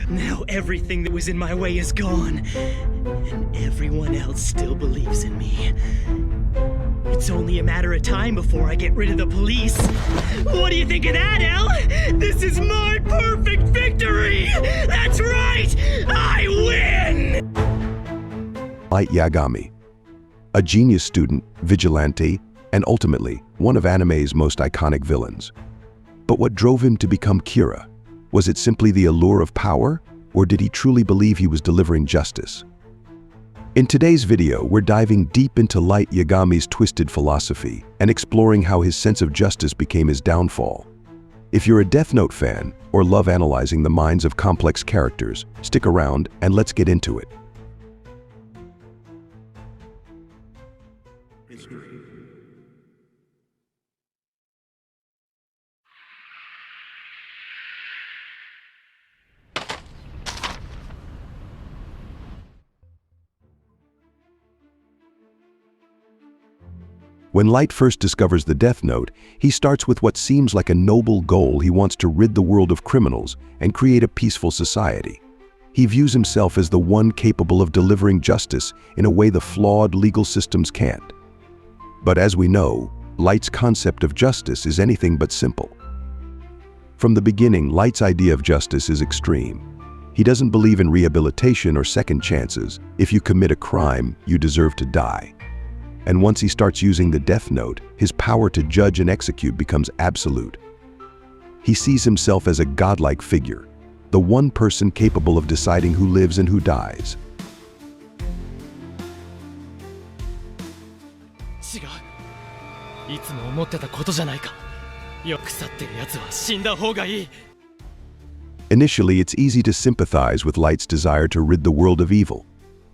Now everything that was in my way is gone, and everyone else still believes in me. It's only a matter of time before I get rid of the police. What do you think of that, Elle? This is my perfect victory! That's right! I win! Light Yagami, a genius student, vigilante, and ultimately one of anime's most iconic villains. But what drove him to become Kira? Was it simply the allure of power, or did he truly believe he was delivering justice? In today's video, we're diving deep into Light Yagami's twisted philosophy and exploring how his sense of justice became his downfall. If you're a Death Note fan or love analyzing the minds of complex characters, stick around and let's get into it. When Light first discovers the Death Note, he starts with what seems like a noble goal. He wants to rid the world of criminals and create a peaceful society. He views himself as the one capable of delivering justice in a way the flawed legal systems can't. But as we know, Light's concept of justice is anything but simple. From the beginning, Light's idea of justice is extreme. He doesn't believe in rehabilitation or second chances. If you commit a crime, you deserve to die. And once he starts using the Death Note, his power to judge and execute becomes absolute. He sees himself as a godlike figure, the one person capable of deciding who lives and who dies. Initially, it's easy to sympathize with Light's desire to rid the world of evil.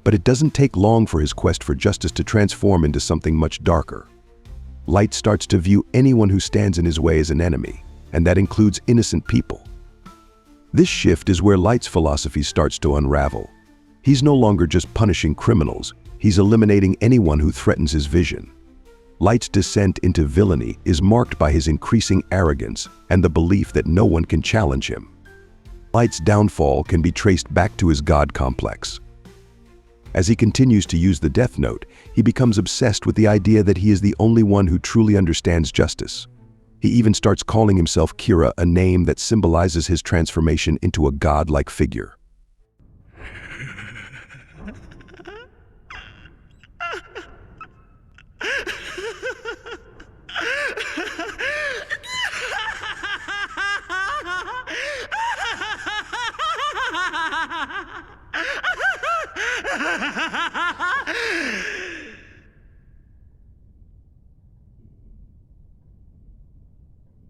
But it doesn't take long for his quest for justice to transform into something much darker. Light starts to view anyone who stands in his way as an enemy, and that includes innocent people. This shift is where Light's philosophy starts to unravel. He's no longer just punishing criminals, he's eliminating anyone who threatens his vision. Light's descent into villainy is marked by his increasing arrogance and the belief that no one can challenge him. Light's downfall can be traced back to his God complex. As he continues to use the Death Note, he becomes obsessed with the idea that he is the only one who truly understands justice. He even starts calling himself Kira, a name that symbolizes his transformation into a godlike figure.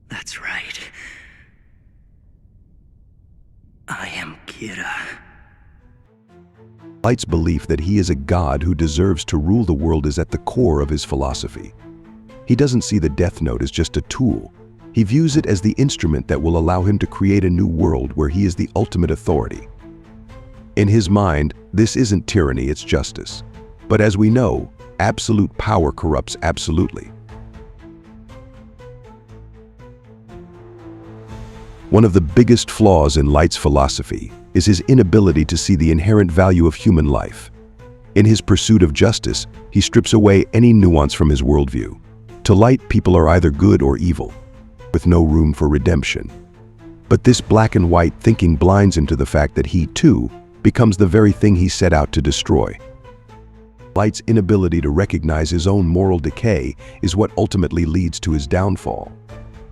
That's right. I am Kira. Light's belief that he is a god who deserves to rule the world is at the core of his philosophy. He doesn't see the Death Note as just a tool. He views it as the instrument that will allow him to create a new world where he is the ultimate authority. In his mind, this isn't tyranny, it's justice. But as we know, absolute power corrupts absolutely. One of the biggest flaws in Light's philosophy is his inability to see the inherent value of human life. In his pursuit of justice, he strips away any nuance from his worldview. To Light, people are either good or evil, with no room for redemption. But this black and white thinking blinds him to the fact that he, too, becomes the very thing he set out to destroy. Light's inability to recognize his own moral decay is what ultimately leads to his downfall.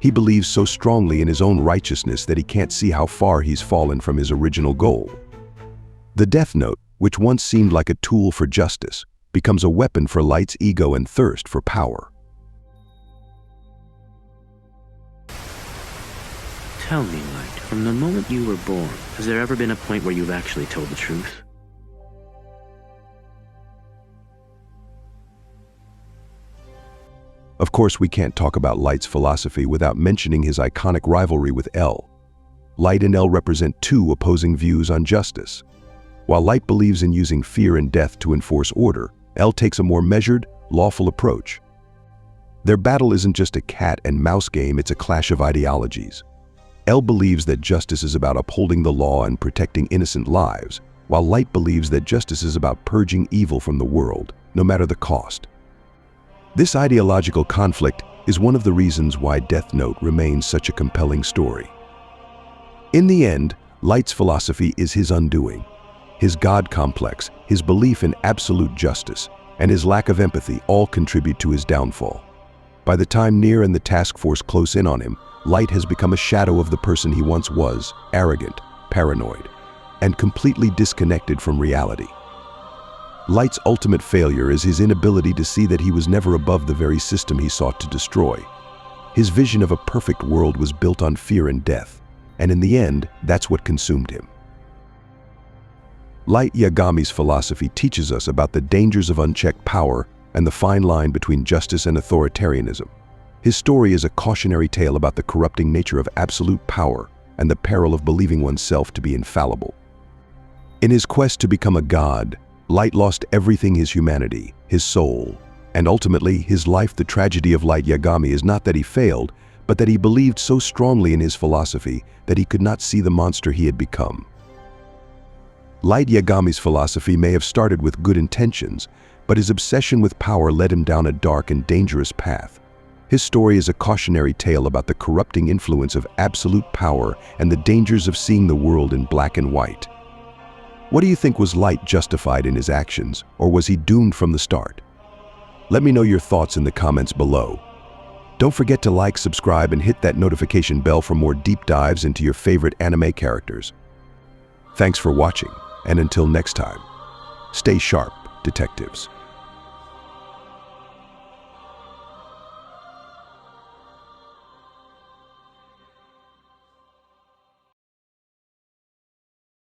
He believes so strongly in his own righteousness that he can't see how far he's fallen from his original goal. The Death Note, which once seemed like a tool for justice, becomes a weapon for Light's ego and thirst for power. Tell me, Light, from the moment you were born, has there ever been a point where you've actually told the truth? Of course, we can't talk about Light's philosophy without mentioning his iconic rivalry with Elle. Light and Elle represent two opposing views on justice. While Light believes in using fear and death to enforce order, Elle takes a more measured, lawful approach. Their battle isn't just a cat and mouse game, it's a clash of ideologies. L believes that justice is about upholding the law and protecting innocent lives, while Light believes that justice is about purging evil from the world, no matter the cost. This ideological conflict is one of the reasons why Death Note remains such a compelling story. In the end, Light's philosophy is his undoing. His God complex, his belief in absolute justice, and his lack of empathy all contribute to his downfall. By the time Nier and the task force close in on him, Light has become a shadow of the person he once was, arrogant, paranoid, and completely disconnected from reality. Light's ultimate failure is his inability to see that he was never above the very system he sought to destroy. His vision of a perfect world was built on fear and death, and in the end, that's what consumed him. Light Yagami's philosophy teaches us about the dangers of unchecked power and the fine line between justice and authoritarianism. His story is a cautionary tale about the corrupting nature of absolute power and the peril of believing oneself to be infallible. In his quest to become a god, Light lost everything: his humanity, his soul, and ultimately his life. The tragedy of Light Yagami is not that he failed, but that he believed so strongly in his philosophy that he could not see the monster he had become. Light Yagami's philosophy may have started with good intentions, but his obsession with power led him down a dark and dangerous path. His story is a cautionary tale about the corrupting influence of absolute power and the dangers of seeing the world in black and white. What do you think? Was Light justified in his actions, or was he doomed from the start? Let me know your thoughts in the comments below. Don't forget to like, subscribe, and hit that notification bell for more deep dives into your favorite anime characters. Thanks for watching, and until next time, stay sharp, detectives.